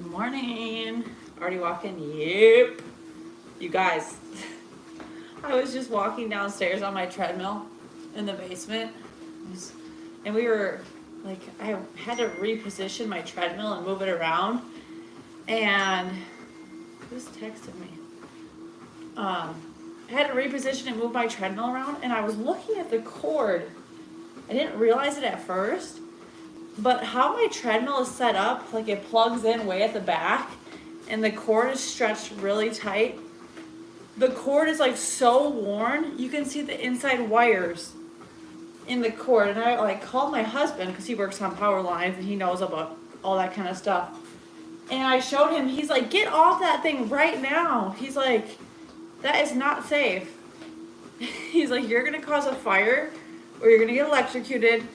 Good morning. Already walking? Yep. You guys, I was just walking downstairs on my treadmill in the basement. And we were like, I had to reposition my treadmill and move it around. And who's texted me? I had to reposition and move my treadmill around, and I was looking at the cord. I didn't realize it at first, but how my treadmill is set up, like it plugs in way at the back, and the cord is stretched really tight. The cord is like so worn, you can see the inside wires in the cord. And I like called my husband because he works on power lines and he knows about all that kind of stuff. And I showed him, he's like, get off that thing right now. He's like, that is not safe. He's like, you're gonna cause a fire or you're gonna get electrocuted.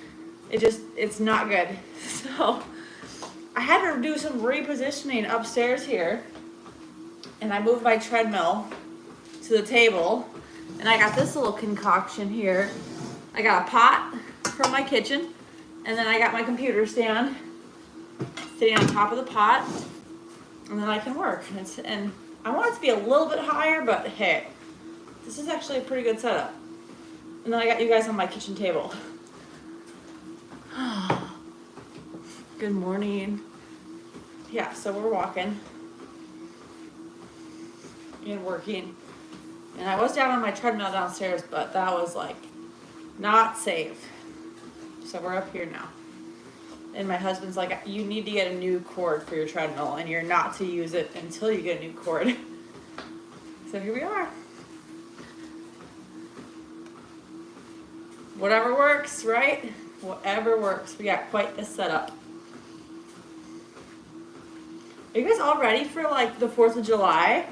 It's not good. So I had to do some repositioning upstairs here. And I moved my treadmill to the table. And I got this little concoction here. I got a pot from my kitchen. And then I got my computer stand sitting on top of the pot. And then I can work. And I want it to be a little bit higher, but hey, this is actually a pretty good setup. And then I got you guys on my kitchen table. Good morning. Yeah, so we're walking and working. And I was down on my treadmill downstairs, but that was like not safe. So we're up here now. And my husband's like, you need to get a new cord for your treadmill, and you're not to use it until you get a new cord. So here we are. Whatever works, right? Whatever works. We got quite a setup. Are you guys all ready for like the 4th of July?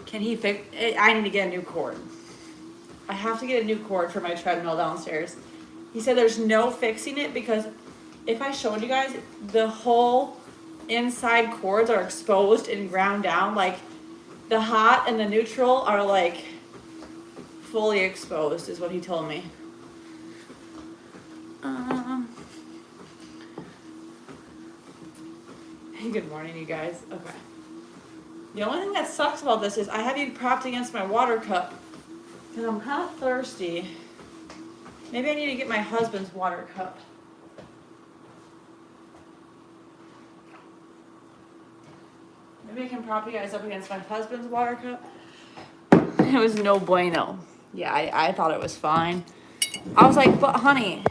Can he fix it? I need to get a new cord. I have to get a new cord for my treadmill downstairs. He said there's no fixing it because if I showed you guys, the whole inside cords are exposed and ground down. Like the hot and the neutral are like fully exposed is what he told me. Hey, good morning, you guys. Okay. The only thing that sucks about this is I have you propped against my water cup because I'm kind of thirsty. Maybe I need to get my husband's water cup. Maybe I can prop you guys up against my husband's water cup. It was no bueno. Yeah, I thought it was fine. I was like, but honey,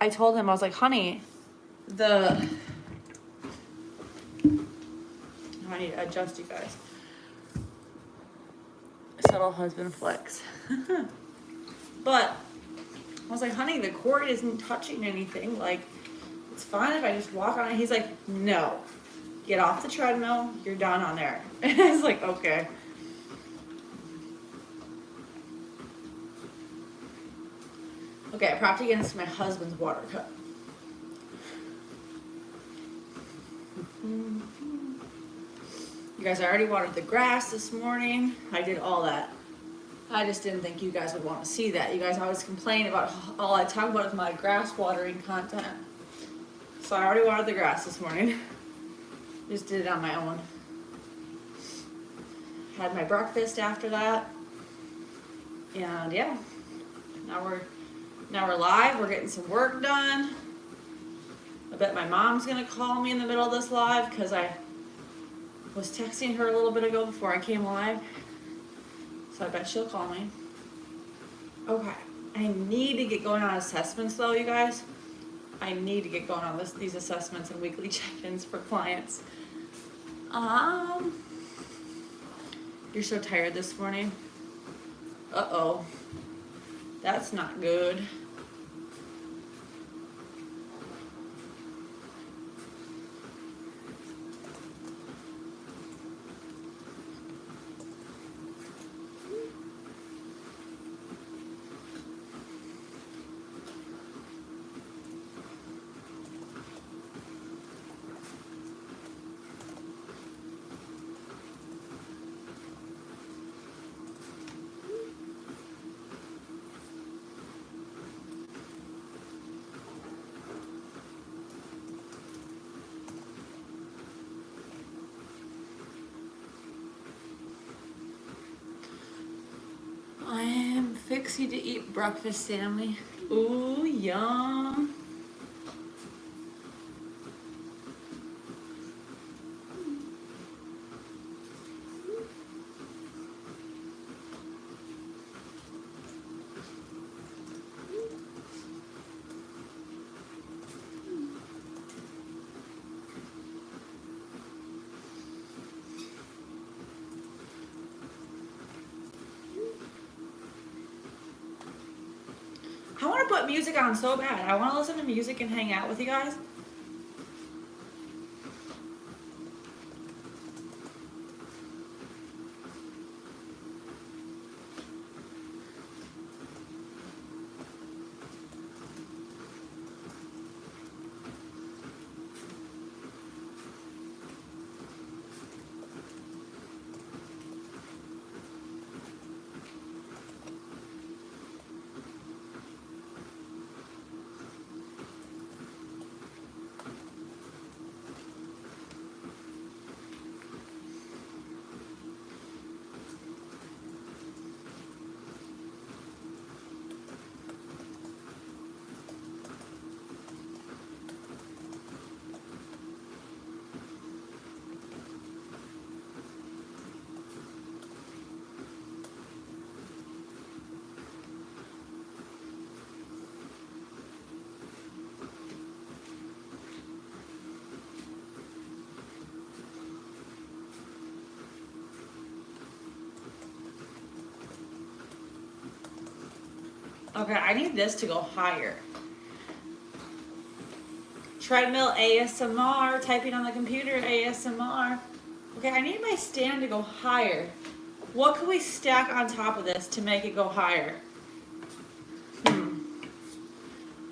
I told him, I was like, honey, I need to adjust you guys. Subtle husband flex. But I was like, honey, the cord isn't touching anything. Like, it's fine if I just walk on it. He's like, no, get off the treadmill. You're done on there. And I was like, okay. Okay, I propped against my husband's water cup. You guys, I already watered the grass this morning. I did all that. I just didn't think you guys would want to see that. You guys always complain about all I talk about is my grass watering content. So I already watered the grass this morning. Just did it on my own. Had my breakfast after that. And yeah, now we're live. We're getting some work done. I bet my mom's gonna call me in the middle of this live because I was texting her a little bit ago before I came live. So I bet she'll call me. Okay, I need to get going on assessments though, you guys. I need to get going on these assessments and weekly check-ins for clients. You're so tired this morning. Uh-oh. That's not good. Dixie to eat breakfast, Stanley. Ooh, yum. I want to put music on so bad. I want to listen to music and hang out with you guys. Okay, I need this to go higher. Treadmill ASMR, typing on the computer ASMR. Okay, I need my stand to go higher. What can we stack on top of this to make it go higher?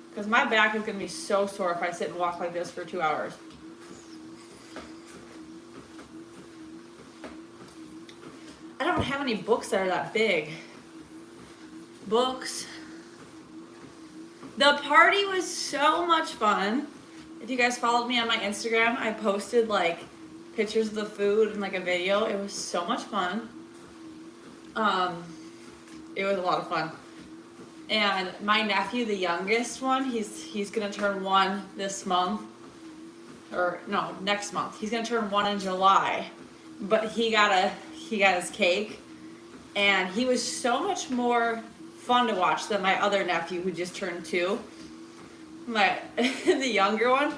Because my back is going to be so sore if I sit and walk like this for 2 hours. I don't have any books that are that big. Books. The party was so much fun. If you guys followed me on my Instagram, I posted like pictures of the food and like a video. It was so much fun. It was a lot of fun. And my nephew, the youngest one, he's gonna turn 1 this month. Or no, next month. He's gonna turn 1 in July. But he got his cake. And he was so much more fun to watch than my other nephew who just turned 2. The younger one,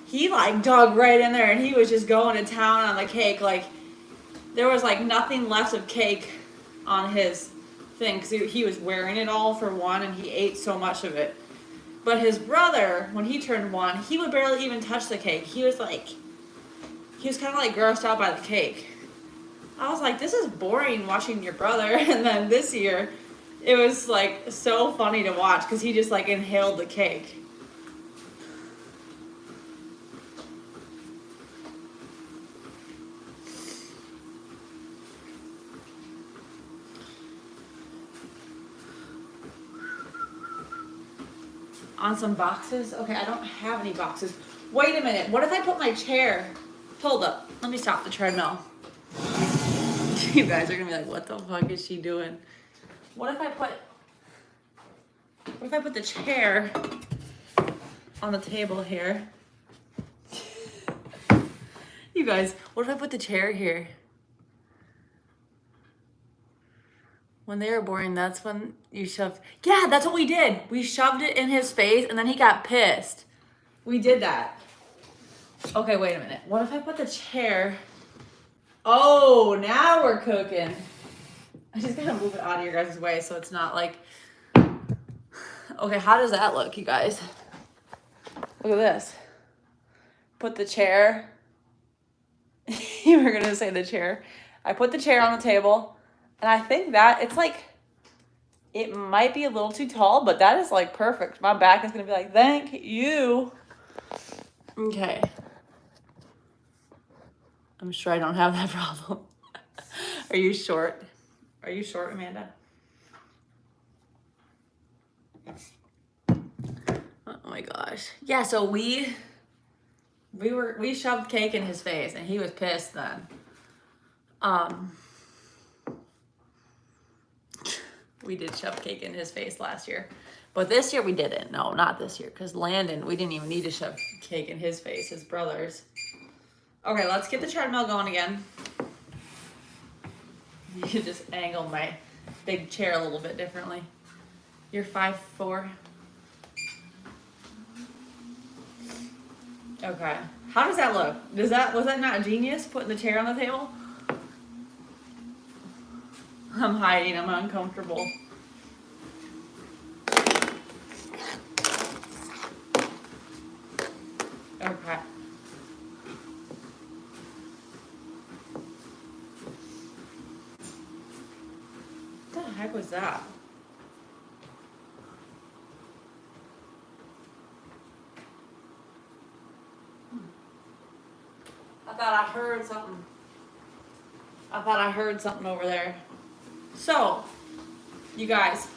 he like dug right in there and he was just going to town on the cake. Like there was like nothing left of cake on his thing because he was wearing it all for 1 and he ate so much of it. But his brother, when he turned 1, he would barely even touch the cake. He was kind of like grossed out by the cake. I was like, this is boring watching your brother. And then this year, it was like so funny to watch because he just like inhaled the cake. On some boxes? Okay, I don't have any boxes. Wait a minute. What if I put my chair? Hold up. Let me stop the treadmill. You guys are gonna be like, what the fuck is she doing? What if I put the chair on the table here? You guys, what if I put the chair here? When they were boring, that's when you shoved. Yeah, that's what we did. We shoved it in his face and then he got pissed. We did that. Okay, wait a minute. What if I put the chair? Oh, now we're cooking. I just gotta move it out of your guys' way so it's not like. Okay, how does that look, you guys? Look at this. Put the chair. You were gonna say the chair. I put the chair on the table, and I think that it's like, it might be a little too tall, but that is like perfect. My back is gonna be like, thank you. Okay. I'm sure I don't have that problem. Are you short? Are you short, Amanda? Oh my gosh. Yeah, so we shoved cake in his face and he was pissed then. We did shove cake in his face last year. But this year we didn't. No, not this year. Because Landon, we didn't even need to shove cake in his face, his brothers. Okay, let's get the treadmill going again. You just angled my big chair a little bit differently. You're 5'4". Okay. How does that look? Was that not genius, putting the chair on the table? I'm hiding, I'm uncomfortable. Okay. What the heck was that? I thought I heard something. I thought I heard something over there. So, you guys,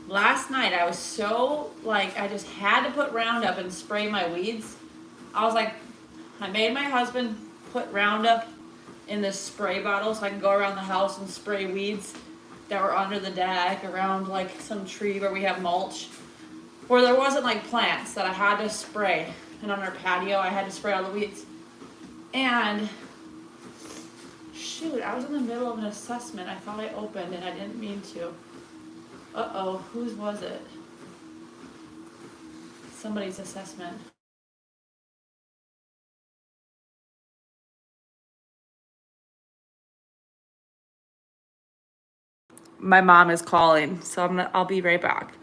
last night I was so, like, I just had to put Roundup and spray my weeds. I was like, I made my husband put Roundup in this spray bottle so I can go around the house and spray weeds that were under the deck, around like some tree where we have mulch, where there wasn't like plants that I had to spray. And on our patio I had to spray all the weeds. And shoot, I was in the middle of an assessment I thought I opened and I didn't mean to. Uh-oh, whose was it? Somebody's assessment. My mom is calling, so I'll be right back.